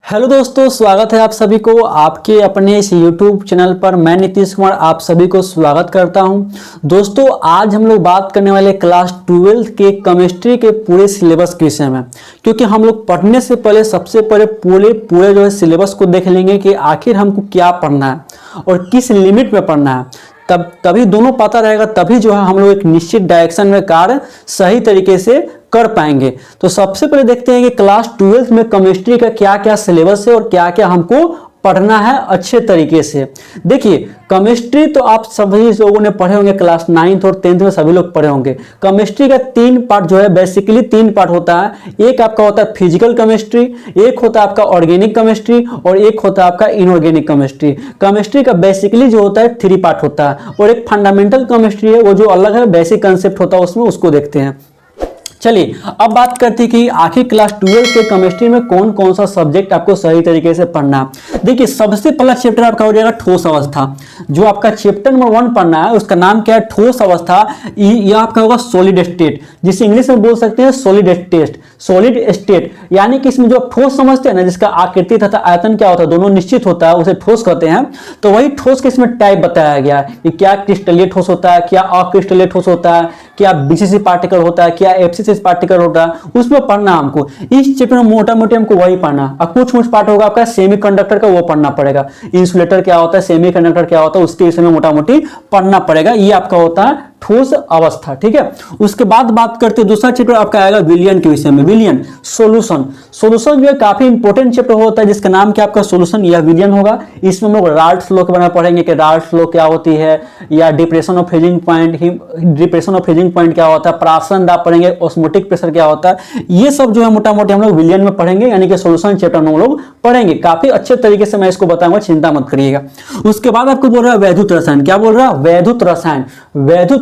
Hello दोस्तों, स्वागत है आप सभी को आपके अपने इस YouTube चैनल पर। मैं नीतीश कुमार आप सभी को स्वागत करता हूं। दोस्तों, आज हम लोग बात करने वाले क्लास 12 के केमिस्ट्री के पूरे सिलेबस के विषय में, क्योंकि हम लोग पढ़ने से पहले सबसे पहले पूरे जो है सिलेबस को देख लेंगे कि आखिर हमको क्या पढ़ना है और किस लिमिट में पढ़ना है। तभी दोनों पता रहेगा, तभी जो है हम लोग एक निश्चित डायरेक्शन में कार्य सही तरीके से कर पाएंगे। तो सबसे पहले देखते हैं कि क्लास 12 में केमिस्ट्री का क्या क्या सिलेबस है और क्या क्या हमको पढ़ना है अच्छे तरीके से। देखिए, केमिस्ट्री तो आप सभी लोगों ने पढ़े होंगे, क्लास 9th और 10th में सभी लोग पढ़े होंगे। केमिस्ट्री का 3 पार्ट जो है, बेसिकली 3 पार्ट होता है। एक आपका होता है फिजिकल केमिस्ट्री, एक होता है आपका ऑर्गेनिक केमिस्ट्री और एक होता है आपका इनऑर्गेनिक केमिस्ट्री। केमिस्ट्री का बेसिकली जो होता है 3 पार्ट होता है और एक फंडामेंटल केमिस्ट्री है, वो जो अलग है, बेसिक कंसेप्ट होता है उसमें, उसको देखते हैं। चलिए अब बात करते हैं कि आखिर क्लास 12 के केमिस्ट्री में कौन कौन सा सब्जेक्ट आपको सही तरीके से पढ़ना है। देखिए, सबसे पहला चैप्टर आपका हो जाएगा ठोस अवस्था। जो आपका चैप्टर नंबर 1 पढ़ना है उसका नाम क्या है? ठोस अवस्था। यह आपका होगा सॉलिड स्टेट, जिसे इंग्लिश में बोल सकते हैं सॉलिड स्टेट। यानी कि इसमें जो ठोस समझते हैं ना, जिसका आकृति तथा आयतन क्या होता है, दोनों निश्चित होता है, उसे ठोस कहते हैं। तो वही ठोस के इसमें टाइप बताया गया है कि क्या क्रिस्टलीय ठोस होता है, क्या अक्रिस्टलीय ठोस होता है, क्या बीसीसी पार्टिकल होता है, क्या एफसीसी पार्टिकल होता है, उसमें पढ़ना हमको। इस चैप्टर में मोटा मोटी हमको वही पढ़ना। अब कुछ पार्ट होगा आपका सेमीकंडक्टर का, वो पढ़ना पड़ेगा। इंसुलेटर क्या होता है, सेमीकंडक्टर क्या होता है, उसके विषय में मोटा मोटी पढ़ना पड़ेगा। ये आपका होता है ठोस अवस्था, ठीक है। उसके बाद बात करते हैं, दूसरा चैप्टर आपका आएगा विलयन के विषय में। विलयन सॉल्यूशन जो है काफी इंपॉर्टेंट चैप्टर होता है, जिसका नाम क्या आपका सॉल्यूशन या विलयन होगा। इसमें हम लोग राल्ट्स लॉ के बारे में पढ़ेंगे कि राल्ट्स लॉ क्या होती है, या डिप्रेशन ऑफ फ्रीजिंग पॉइंट क्या होता है, प्राशन दाब पढ़ेंगे, ऑस्मोटिक प्रेशर क्या होता है। ये सब जो है मोटा मोटी हम लोग विलयन में पढ़ेंगे, यानी कि सॉल्यूशन चैप्टर में हम लोग पढ़ेंगे। काफी अच्छे तरीके से मैं इसको बताऊंगा, चिंता मत करिएगा। उसके बाद आपको बोल रहा है वैद्युत रसायन। क्या बोल रहा है? वैद्युत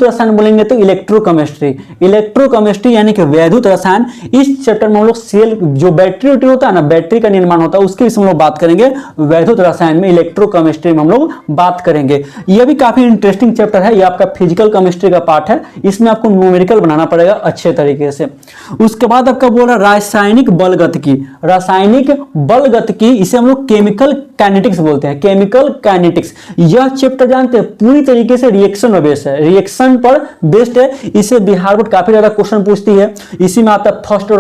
रसायन बोलेंगे तो इलेक्ट्रोकेमिस्ट्री यानी कि वैद्युत रसायन। इस चैप्टर में हम लोग सेल जो बैटरी होता है ना, बैटरी का निर्माण होता है, उसके विषय में हम लोग बात करेंगे। वैद्युत रसायन में, इलेक्ट्रोकेमिस्ट्री में हम लोग बात करेंगे। यह भी काफी इंटरेस्टिंग चैप्टर है। यह आपका फिजिकल केमिस्ट्री का पार्ट है, इसमें आपको न्यूमेरिकल बनाना पड़ेगा अच्छे तरीके से। उसके बाद आपका बोल रहा रासायनिक बलगतिकी, इसे हम लोग केमिकल काइनेटिक्स बोलते हैं। केमिकल काइनेटिक्स यह चैप्टर जानते हैं पूरी तरीके से रिएक्शन में बेस्ड है, रिएक्शन पर बेस्ड है। इसे बिहार बोर्ड काफी ज्यादा क्वेश्चन पूछती है। इसी में आता है फर्स्ट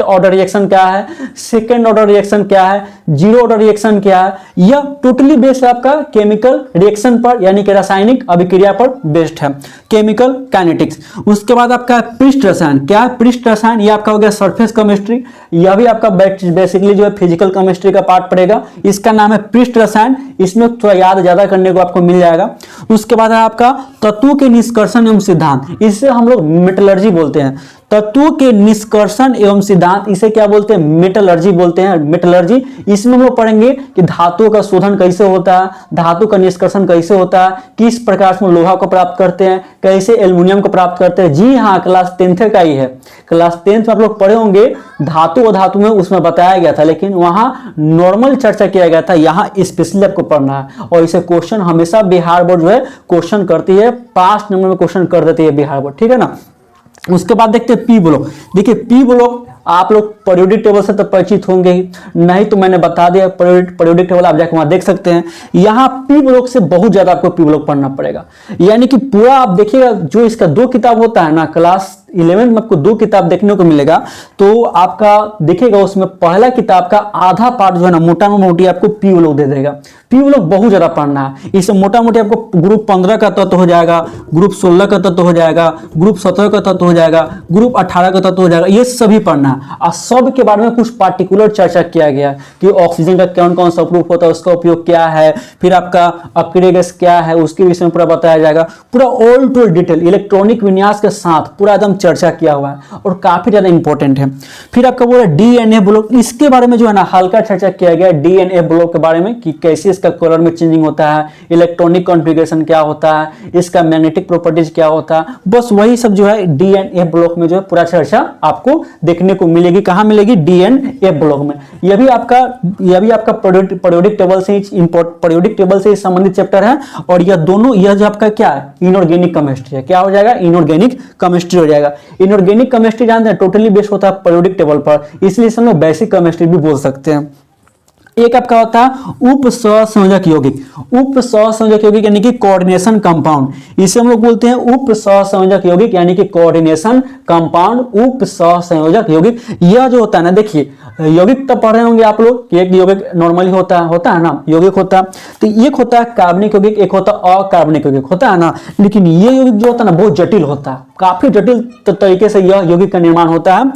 ऑर्डर रिएक्शन क्या है, सेकेंड ऑर्डर रिएक्शन क्या है, जीरो ऑर्डर रिएक्शन क्या है। यह टोटली बेस्ड है आपका केमिकल रिएक्शन पर, यानी कि रासायनिक अभिक्रिया पर बेस्ड है, केमिकल काइनेटिक्स। उसके बाद आपका पृष्ठ रसायन। क्या है पृष्ठ रसायन? यह आपका हो गया सरफेस केमिस्ट्री। यह भी आपका बेसिकली जो है फिजिकल केमिस्ट्री का पार्ट पड़ेगा। इसका नाम है पृष्ठ रसायन। इसमें थोड़ा याद ज्यादा करने को आपको मिल जाएगा। उसके बाद है आपका तत्वों के निष्कर्षण एवं सिद्धांत, इसे हम लोग मेटलर्जी बोलते हैं। तत्वों के निष्कर्षण एवं सिद्धांत, इसे क्या बोलते हैं? मेटलर्जी बोलते हैं, मेटलर्जी। इसमें हम लोग पढ़ेंगे कि धातुओं का शोधन कैसे होता है, धातु का निष्कर्षण कैसे होता है, किस प्रकार से लोहा को प्राप्त करते हैं, कैसे एल्युमिनियम को प्राप्त करते हैं। जी हाँ, क्लास 10th का ही है। क्लास 10th में आप लोग पढ़े होंगे धातु और धातु में, उसमें बताया गया था, लेकिन वहां नॉर्मल चर्चा किया गया था। यहाँ स्पेशली आपको पढ़ना है और इसे क्वेश्चन हमेशा बिहार बोर्ड जो है क्वेश्चन करती है, 5 नंबर में क्वेश्चन कर देती है बिहार बोर्ड, ठीक है ना। उसके बाद देखते हैं पी ब्लॉक। देखिए, पी ब्लॉक आप लोग पीरियोडिक टेबल से तो परिचित होंगे ही, नहीं तो मैंने बता दिया पीरियोडिक टेबल, आप जाकर वहां देख सकते हैं। यहाँ पी ब्लॉक से बहुत ज्यादा आपको पी ब्लॉक पढ़ना पड़ेगा। यानी कि पूरा आप देखिएगा, जो इसका 2 किताब होता है ना, क्लास 11 में आपको 2 किताब देखने को मिलेगा। तो आपका देखिएगा, उसमें पहला किताब का आधा पार्ट जो है ना, मोटा मोटी आपको पी ब्लॉक दे देगा। पी ब्लॉक बहुत ज्यादा पढ़ना है। इससे मोटा मोटी आपको ग्रुप 15 का तत्व हो जाएगा, ग्रुप 16 का तत्व हो जाएगा, ग्रुप 17 का तत्व हो जाएगा, ग्रुप 18 का तत्व हो जाएगा। ये सभी पढ़ना है। और सब के बारे में कुछ पार्टिकुलर चर्चा किया गया कि ऑक्सीजन का कौन कौन सा ग्रुप होता है, उसका उपयोग क्या है, फिर आपका अक्रिय गैस क्या है, उसके विषय में पूरा बताया जाएगा। पूरा ऑल टू डिटेल इलेक्ट्रॉनिक विन्यास के साथ पूरा एकदम चर्चा किया हुआ है और काफी ज्यादा इंपॉर्टेंट है। फिर आपका बोला डीएनए ब्लॉक, इसके बारे में जो है ना हल्का चर्चा किया गया डीएनए ब्लॉक के बारे में कि कैसे इसका कलर में चेंजिंग होता है, इलेक्ट्रॉनिक कॉन्फ़िगरेशन क्या होता है, इसका मैग्नेटिक प्रॉपर्टीज क्या होता है। बस वही सब जो है डीएनए ब्लॉक में जो है पूरा चर्चा आपको देखने को मिलेगी। कहां मिलेगी? डीएनए ब्लॉक में। यह भी आपका पीरियोडिक टेबल से संबंधित चैप्टर है। और यह दोनों, यह जो आपका क्या है, इनऑर्गेनिक केमिस्ट्री है। क्या हो जाएगा? इनऑर्गेनिक केमिस्ट्री हो जाएगा। इनऑर्गेनिक केमिस्ट्री जानते हैं टोटली बेस्ड होता है पीरियोडिक टेबल पर, इसलिए हम लोग बेसिक केमिस्ट्री भी बोल सकते हैं। एक आपका होता है उप सहसंयोजक यौगिक। उप सहसंयोजक यौगिक यानी कि कोऑर्डिनेशन कंपाउंड, इसे हम लोग बोलते हैं उप सहसंयोजक यौगिक यानी कि कोऑर्डिनेशन कंपाउंड, उप सहसंयोजक यौगिक। यह जो होता है ना, देखिए यौगिक तब पढ़ रहे होंगे आप लोग कि एक यौगिक नॉर्मली होता है ना, यौगिक होता है, तो एक होता है कार्बनिक यौगिक, एक होता है अकार्बनिक यौगिक, होता है ना। लेकिन ये यौगिक जो होता है ना बहुत जटिल होता है, काफी जटिल तरीके से यह यौगिक का निर्माण होता है,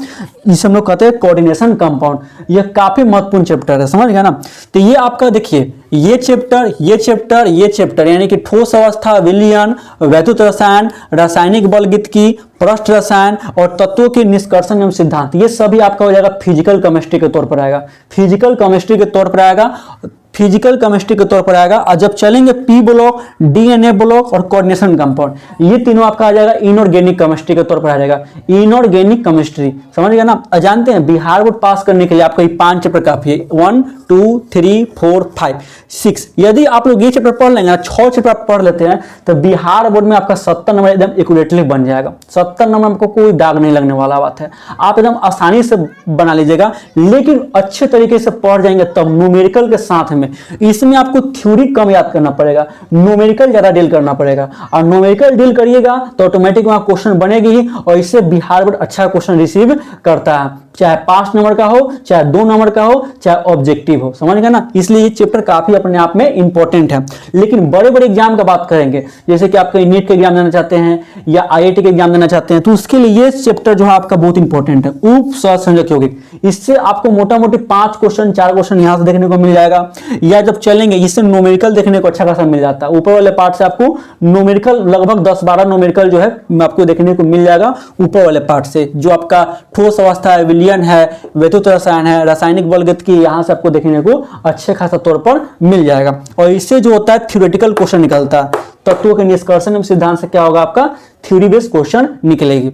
इसे हम लोग कहते हैं कोऑर्डिनेशन कंपाउंड। यह काफी महत्वपूर्ण चैप्टर है, समझ गया ना। तो ये आपका देखिए ये चैप्टर यानी कि ठोस अवस्था, विलयन, वैद्युत रसायन, रासायनिक बलगतिकी, पृष्ठ रसायन और तत्वों के निष्कर्षण एवं सिद्धांत, ये सभी आपका हो जाएगा फिजिकल केमिस्ट्री के तौर पर आएगा, फिजिकल केमिस्ट्री के तौर पर आएगा, फिजिकल केमिस्ट्री के तौर पर आएगा। और जब चलेंगे पी ब्लॉक, डीएनए ब्लॉक और कोऑर्डिनेशन कंपाउंड, ये तीनों आपका आ जाएगा इनऑर्गेनिक केमिस्ट्री के तौर पर आ जाएगा, इनऑर्गेनिक केमिस्ट्री, समझ गए ना। जानते हैं बिहार बोर्ड पास करने के लिए आपका ये 5 चैप्टर काफी है, 1 2 3 4 5 6। यदि आप लोग ये चैप्टर पढ़ लेंगे ना, 6 चैप्टर आप पढ़ लेते हैं, तो बिहार बोर्ड में आपका 70 नंबर एकदम एक्यूरेटली बन जाएगा। 70 नंबर आपको कोई दाग नहीं लगने वाला बात है, आप एकदम आसानी से बना लीजिएगा। लेकिन अच्छे तरीके से पढ़ जाएंगे तब न्यूमेरिकल के साथ में, इसमें आपको थ्योरी कम याद करना पड़ेगा, न्यूमेरिकल ज्यादा डील करना पड़ेगा। और न्यूमेरिकल डील करिएगा तो ऑटोमेटिक वहां क्वेश्चन बनेगी ही, और इससे बिहार बोर्ड अच्छा क्वेश्चन रिसीव करता है, चाहे 5 नंबर का हो, चाहे 2 नंबर का हो, चाहे ऑब्जेक्टिव हो, समझ गए ना। इसलिए ये चैप्टर काफी अपने आप में इंपॉर्टेंट है। लेकिन बड़े बड़े एग्जाम का बात करेंगे, जैसे कि आपका नीट के एग्जाम देना चाहते हैं या आईआईटी के एग्जाम देना चाहते हैं, तो उसके लिए ये चैप्टर जो है आपका बहुत इंपॉर्टेंट है, उप सहसंयोजक यौगिक। इससे आपको मोटा मोटी 5 क्वेश्चन 4 क्वेश्चन यहां से देखने को मिल जाएगा, या जब चलेंगे इससे न्यूमेरिकल देखने को अच्छा खासा मिल जाता है। ऊपर वाले पार्ट से आपको न्यूमेरिकल लगभग 10-12 न्यूमेरिकल जो है आपको देखने को मिल जाएगा ऊपर वाले पार्ट से, जो आपका ठोस अवस्था है, विलयन है, वैद्युत रसायन है, रासायनिक बलगतिकी, यहां से आपको देखने को अच्छे खासा तौर पर मिल जाएगा। और इससे जो होता है थ्योरेटिकल क्वेश्चन निकलता है, तत्वों के निष्कर्षण एवं सिद्धांत से क्या होगा, आपका थ्योरी बेस्ड क्वेश्चन निकलेगी।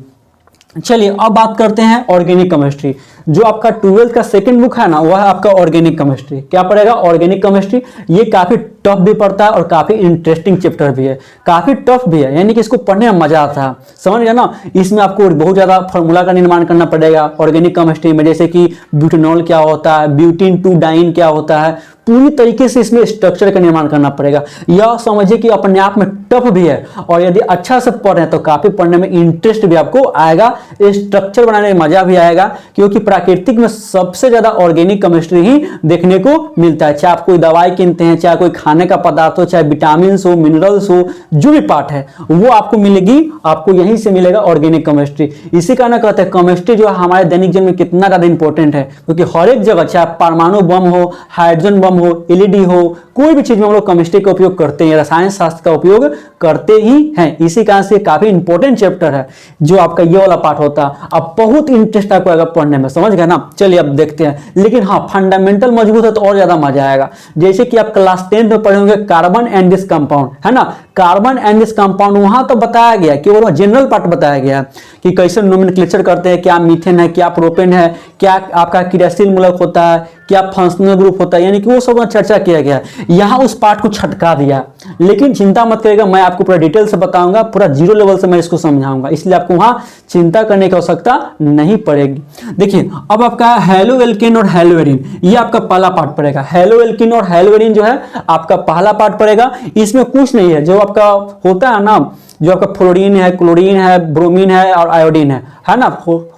चलिए अब बात करते हैं ऑर्गेनिक केमिस्ट्री। जो आपका 12th का सेकंड बुक है ना, वह है आपका ऑर्गेनिक केमिस्ट्री। क्या पड़ेगा, ऑर्गेनिक केमिस्ट्री। ये काफी टफ भी पड़ता है और काफी इंटरेस्टिंग चैप्टर भी है, काफी टफ भी है, यानी कि इसको पढ़ने में मजा आता है, समझ गया ना। इसमें आपको बहुत ज्यादा फॉर्मूला का निर्माण करना पड़ेगा ऑर्गेनिक केमिस्ट्री में, जैसे कि ब्यूटेनॉल क्या होता है, ब्यूटीन 2 डाइन क्या होता है, पूरी तरीके से इसमें स्ट्रक्चर का निर्माण करना पड़ेगा। यह समझिए कि अपने आप में टफ भी है, और यदि अच्छा से पढ़ रहे हैं तो काफी पढ़ने में इंटरेस्ट भी आपको आएगा, स्ट्रक्चर बनाने में मजा भी आएगा, क्योंकि प्राकृतिक में सबसे ज्यादा ऑर्गेनिक केमिस्ट्री ही देखने को मिलता है। चाहे आप कोई दवाई किनते हैं, चाहे कोई खाने का पदार्थ हो, चाहे विटामिन हो, मिनरल्स हो, जो भी पार्ट है वो आपको मिलेगी, आपको यहीं से मिलेगा ऑर्गेनिक केमिस्ट्री। इसी कारण कहते हैं केमिस्ट्री जो है हमारे दैनिक जीवन में कितना ज्यादा इंपॉर्टेंट है, क्योंकि हर एक जगह, चाहे परमाणु बम हो, हाइड्रोजन बम हो, एलईडी हो, कोई भी चीज में हम लोग केमिस्ट्री का उपयोग करते हैं, रसायन शास्त्र का उपयोग करते ही हैं। इसी कारण से काफी इंपॉर्टेंट चैप्टर है जो आपका ये वाला पार्ट होता है। अब बहुत इंटरेस्ट आपको आएगा पढ़ने में, समझ गए ना। चलिए अब देखते हैं, लेकिन हाँ फंडामेंटल मजबूत है तो और ज्यादा मजा आएगा। जैसे कि आप क्लास 10 में पढ़े होंगे कार्बन एंड दिस कंपाउंड, है ना, कार्बन एंड दिस कंपाउंड, वहां तो बताया गया केवल जनरल पार्ट बताया गया कि कैसे नोमेनक्लेचर करते हैं, क्या मीथेन है, क्या प्रोपेन है, क्या आपका क्रियाशील मूलक होता है, क्या फंक्शनल ग्रुप होता है, यानी कि वो सब चर्चा किया गया। यहाँ उस पार्ट को छटका दिया, लेकिन चिंता मत करिएगा, मैं आपको पूरा डिटेल से बताऊंगा, पूरा 0 लेवल से मैं इसको समझाऊंगा, इसलिए आपको वहां चिंता करने की आवश्यकता नहीं पड़ेगी। देखिए अब आपका हेलो एल्केन और हेलोएरिन, ये आपका पहला पार्ट पड़ेगा। हेलो एल्केन और हेलोएरिन जो है आपका पहला पार्ट पड़ेगा। इसमें कुछ नहीं है, जो आपका होता है ना, जो आपका फ्लोरीन है, क्लोरीन है, ब्रोमीन है और आयोडीन है ना,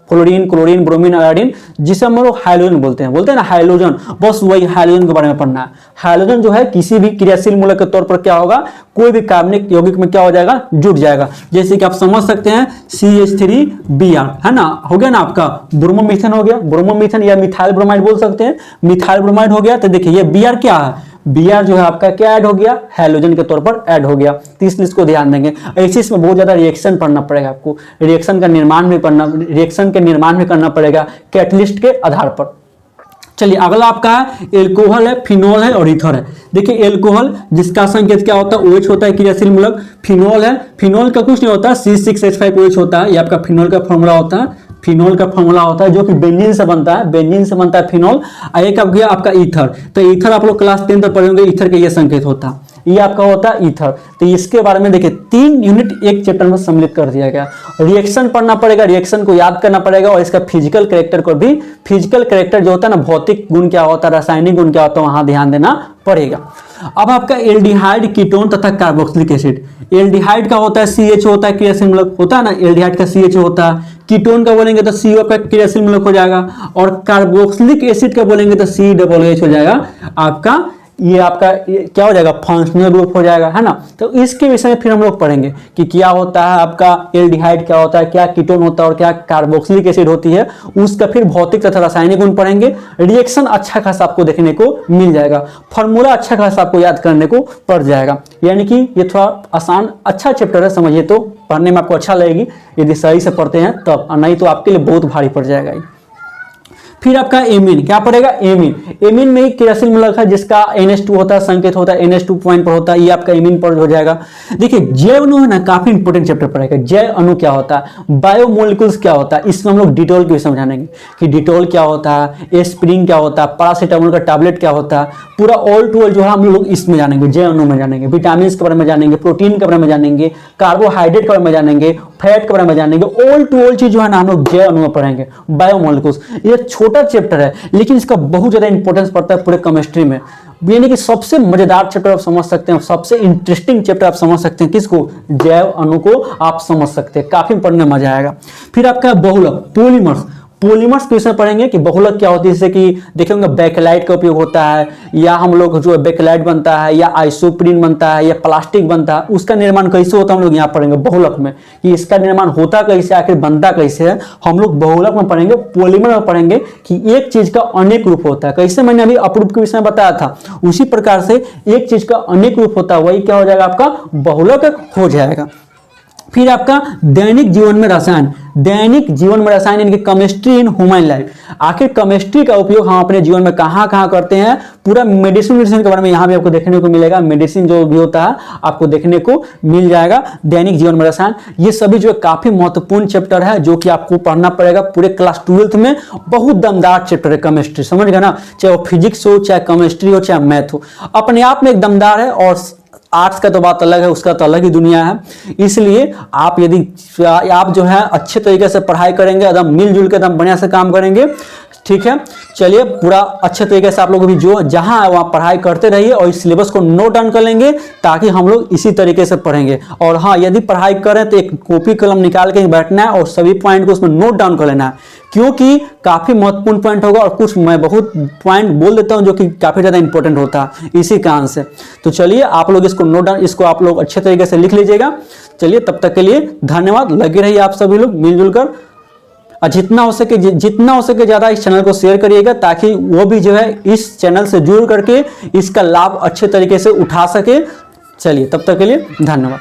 फ्लोरीन, क्लोरीन, ब्रोमीन, आयोडीन, जिसे हम लोग हाइड्रोजन बोलते हैं ना हाइड्रोजन, बस वही हाइड्रोजन के बारे में पढ़ना है। हाइड्रोजन जो है किसी भी क्रियाशील मूलक के तौर पर क्या होगा, कोई भी कार्बनिक यौगिक में क्या हो जाएगा, जुड़ जाएगा। जैसे कि आप समझ सकते हैं CH3Br, है ना, हो गया ना आपका ब्रोमोमीथेन हो गया, ब्रोमोमीथेन या मिथाइल ब्रोमाइड बोल सकते हैं, मिथाइल ब्रोमाइड हो गया। तो देखिए ये Br क्या है, Br जो है आपका क्या ऐड हो गया, हैलोजन के तौर पर ऐड हो गया। तो इसलिए इसको ध्यान देंगे। ऐसे इसमें बहुत ज्यादा रिएक्शन पढ़ना पड़ेगा आपको, रिएक्शन का निर्माण भी करना पड़ेगा कैटलिस्ट के आधार पर। चलिए अगला आपका एल्कोहल है, फिनोल है और ईथर है। देखिए एल्कोहल जिसका संकेत क्या होता है, OH होता है क्रियाशील मूलक। फिनोल है, फिनोल का कुछ नहीं होता, C6H5OH होता है, ये आपका फिनोल का फॉर्मूला होता है। फिनोल का फॉर्मूला होता है जो कि बेंजीन से बनता है, बेंजीन से बनता है फिनोल। एक अब गया आपका ईथर, तो ईथर आप लोग क्लास 10 तक पढ़े होंगे, ईथर का ये संकेत होता है। ये आपका होता है ईथर। तो इसके बारे में देखिए 3 यूनिट एक चैप्टर में सम्मिलित कर दिया गया। रिएक्शन पढ़ना पड़ेगा, रिएक्शन को याद करना पड़ेगा और इसका फिजिकल कैरेक्टर को भी, फिजिकल कैरेक्टर जो होता है ना, भौतिक गुण क्या होता है, रासायनिक गुण क्या होता है, वहां ध्यान देना पड़ेगा। अब आपका एल्डिहाइड, कीटोन तथा कार्बोक्सिलिक एसिड। एल्डिहाइड का होता है CH होता है, क्रियाशील मूलक होता है ना, एल्डिहाइड का CH होता है। कीटोन का बोलेंगे तो CO का क्रियाशील मूलक हो जाएगा और कार्बोक्सिलिक एसिड का बोलेंगे तो COOH हो जाएगा आपका, ये आपका क्या हो जाएगा, फंक्शनल ग्रुप हो जाएगा, है ना। तो इसके विषय में फिर हम लोग पढ़ेंगे कि क्या होता है आपका एल्डिहाइड, क्या होता है, क्या कीटोन होता है और क्या कार्बोक्सिलिक एसिड होती है, उसका फिर भौतिक तथा रासायनिक गुण पढ़ेंगे। रिएक्शन अच्छा खासा आपको देखने को मिल जाएगा, फॉर्मूला अच्छा खासा आपको याद करने को पड़ जाएगा। यानी कि ये थोड़ा आसान अच्छा चैप्टर है, समझिए तो पढ़ने में आपको अच्छा लगेगी यदि सही से पढ़ते हैं तब, और नहीं तो आपके लिए बहुत भारी पड़ जाएगा। फिर आपका एमीन, क्या पड़ेगा, एमीन। एमीन में एक क्रियाशील मूलक है जिसका NH2 होता है, संकेत होता है NH2 पॉइंट पर होता है, ये आपका एमीन पर हो जाएगा। देखिए जैव अणु है ना, काफी इंपोर्टेंट चैप्टर पड़ेगा। जैव अणु क्या होता है, बायोमोलिक्यूल्स क्या होता है, इसमें हम लोग डिटोल के विषय में जानेंगे कि डिटोल क्या होता है, एस्पिरिन क्या होता है, पैरासीटामोल का टैबलेट क्या होता है, पूरा ऑल टू ऑल जो है हम लोग इसमें जानेंगे, जैव अणु में जानेंगे। विटामिन के बारे में जानेंगे, प्रोटीन के बारे में जानेंगे, कार्बोहाइड्रेट के बारे में जानेंगे, फैट के बारे में जानेंगे, ऑल टू ऑल चीज जो है ना हम लोग जैव अणु में पढ़ेंगे। बायोमोलिक्यूल्स ये छोटा चैप्टर है लेकिन इसका बहुत ज्यादा इंपॉर्टेंस पड़ता है पूरे केमिस्ट्री में, यानी कि सबसे मजेदार चैप्टर आप समझ सकते हैं, सबसे इंटरेस्टिंग चैप्टर आप समझ सकते हैं, किसको, जैव अणु को आप समझ सकते हैं, काफी पढ़ने में मजा आएगा। फिर आपका बहुलक, पॉलीमर्स, पॉलीमर्स के विषय पढ़ेंगे कि बहुलक क्या होती है, जैसे कि देखेंगे बेकेलाइट का उपयोग होता है, या हम लोग जो बेकेलाइट बनता है, या आइसोप्रीन बनता है, या प्लास्टिक बनता है, उसका निर्माण कैसे होता है हम लोग यहाँ पढ़ेंगे बहुलक में, कि इसका निर्माण होता कैसे, आखिर बनता कैसे है, हम लोग बहुलक में पढ़ेंगे। पॉलीमर में पढ़ेंगे कि एक चीज का अनेक रूप होता है, कैसे मैंने अभी अपरूप के विषय में बताया था, उसी प्रकार से एक चीज का अनेक रूप होता है, वही क्या हो जाएगा आपका बहुलक हो जाएगा। फिर आपका दैनिक जीवन में रसायन, दैनिक जीवन में रसायन यानी कि केमिस्ट्री इन ह्यूमन लाइफ। आखिर केमिस्ट्री का उपयोग हम अपने जीवन में कहाँ कहाँ करते हैं, पूरा मेडिसिन के बारे में यहाँ भी आपको देखने को मिलेगा, मेडिसिन जो भी होता है आपको देखने को मिल जाएगा। दैनिक जीवन में रसायन, ये सभी जो काफी महत्वपूर्ण चैप्टर है जो कि आपको पढ़ना पड़ेगा पूरे क्लास 12th में। बहुत दमदार चैप्टर है केमिस्ट्री, समझ गए ना, चाहे वो फिजिक्स हो, चाहे केमिस्ट्री हो, चाहे मैथ हो, अपने आप में एक दमदार है। और आर्ट्स का तो बात अलग है, उसका तो अलग ही दुनिया है। इसलिए आप यदि आप जो है अच्छे तरीके से पढ़ाई करेंगे, एकदम मिलजुल के एकदम बढ़िया से काम करेंगे, ठीक है। चलिए पूरा अच्छे तरीके से आप लोग भी जो जहां है वहां पढ़ाई करते रहिए और इस सिलेबस को नोट डाउन कर लेंगे ताकि हम लोग इसी तरीके से पढ़ेंगे। और हाँ, यदि पढ़ाई करें तो एक कॉपी कलम निकाल के बैठना है और सभी पॉइंट को उसमें नोट डाउन कर लेना है, क्योंकि काफी महत्वपूर्ण पॉइंट होगा और कुछ मैं बहुत पॉइंट बोल देता हूं जो कि काफी ज्यादा इंपॉर्टेंट होता है इसी कारण से। तो चलिए आप लोग इसको नोट डाउन, इसको आप लोग अच्छे तरीके से लिख लीजिएगा। चलिए तब तक के लिए धन्यवाद, लगे रहिए आप सभी लोग मिलजुल कर, और जितना हो सके ज्यादा इस चैनल को शेयर करिएगा ताकि वो भी जो है इस चैनल से जुड़ करके इसका लाभ अच्छे तरीके से उठा सके। चलिए तब तक के लिए धन्यवाद।